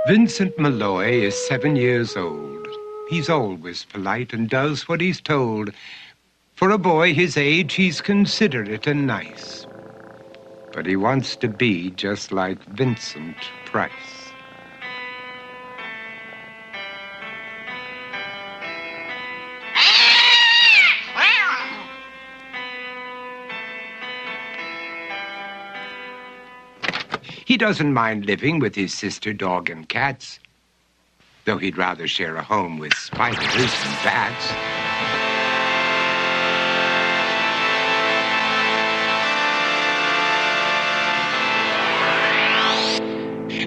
Vincent Malloy is 7 years old. He's always polite and does what he's told. For a boy his age, he's considerate and nice. But he wants to be just like Vincent Price. He doesn't mind living with his sister, dog, and cats, though he'd rather share a home with spiders and bats.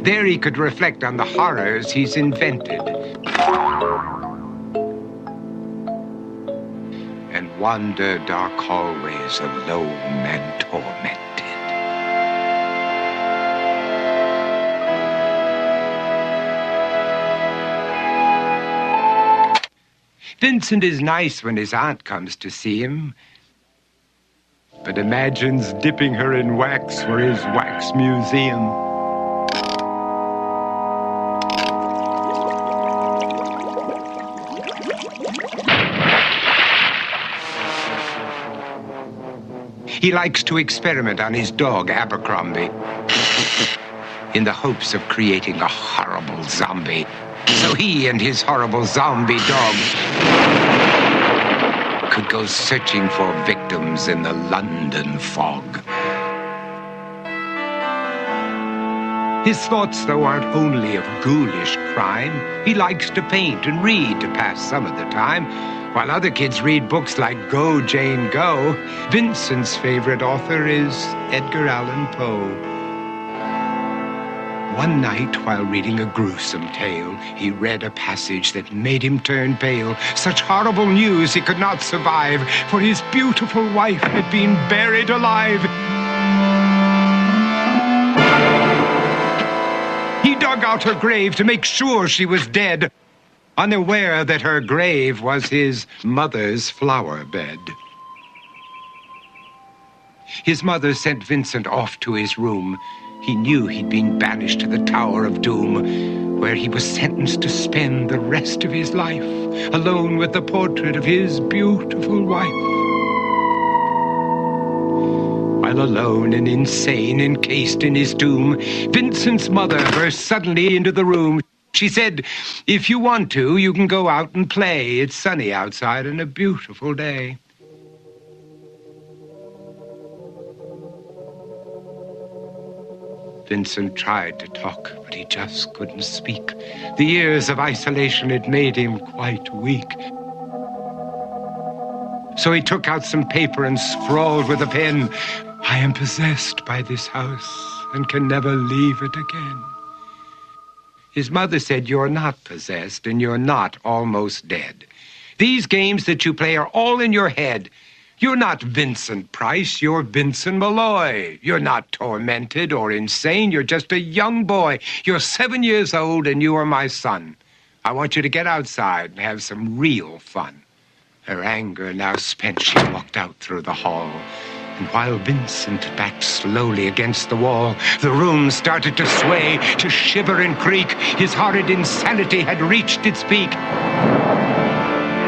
There he could reflect on the horrors he's invented and wander dark hallways alone and tormented. Vincent is nice when his aunt comes to see him, but imagines dipping her in wax for his wax museum. He likes to experiment on his dog, Abercrombie, in the hopes of creating a horrible zombie. So he and his horrible zombie dog could go searching for victims in the London fog. His thoughts, though, aren't only of ghoulish crime. He likes to paint and read to pass some of the time. While other kids read books like Go, Jane, Go, Vincent's favorite author is Edgar Allan Poe. One night, while reading a gruesome tale, he read a passage that made him turn pale. Such horrible news he could not survive, for his beautiful wife had been buried alive. He dug out her grave to make sure she was dead, unaware that her grave was his mother's flower bed. His mother sent Vincent off to his room. He knew he'd been banished to the Tower of Doom, where he was sentenced to spend the rest of his life alone with the portrait of his beautiful wife. While alone and insane, encased in his tomb, Vincent's mother burst suddenly into the room. She said, "If you want to, you can go out and play. It's sunny outside and a beautiful day." Vincent tried to talk, but he just couldn't speak. The years of isolation had made him quite weak. So he took out some paper and scrawled with a pen, "I am possessed by this house and can never leave it again." His mother said, "You're not possessed and you're not almost dead. These games that you play are all in your head. You're not Vincent Price, you're Vincent Malloy. You're not tormented or insane, you're just a young boy. You're 7 years old and you are my son. I want you to get outside and have some real fun." Her anger now spent, she walked out through the hall. And while Vincent backed slowly against the wall, the room started to sway, to shiver and creak. His horrid insanity had reached its peak.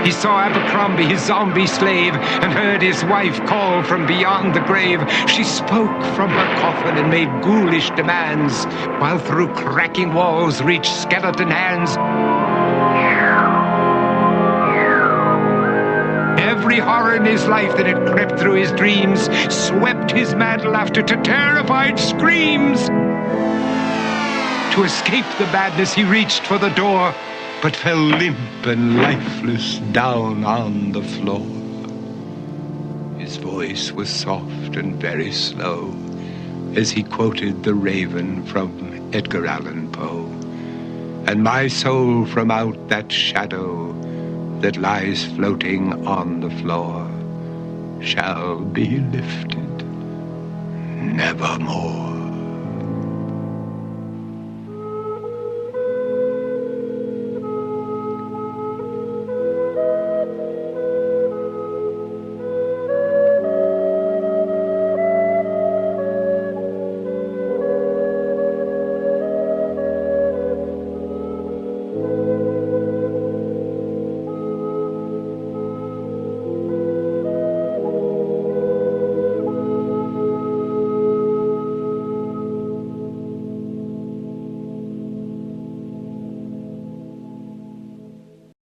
He saw Abercrombie, his zombie slave, and heard his wife call from beyond the grave. She spoke from her coffin and made ghoulish demands, while through cracking walls reached skeleton hands. Every horror in his life that had crept through his dreams swept his mad laughter to terrified screams. To escape the madness, he reached for the door, but fell limp and lifeless down on the floor. His voice was soft and very slow as he quoted The Raven from Edgar Allan Poe. "And my soul from out that shadow that lies floating on the floor shall be lifted nevermore."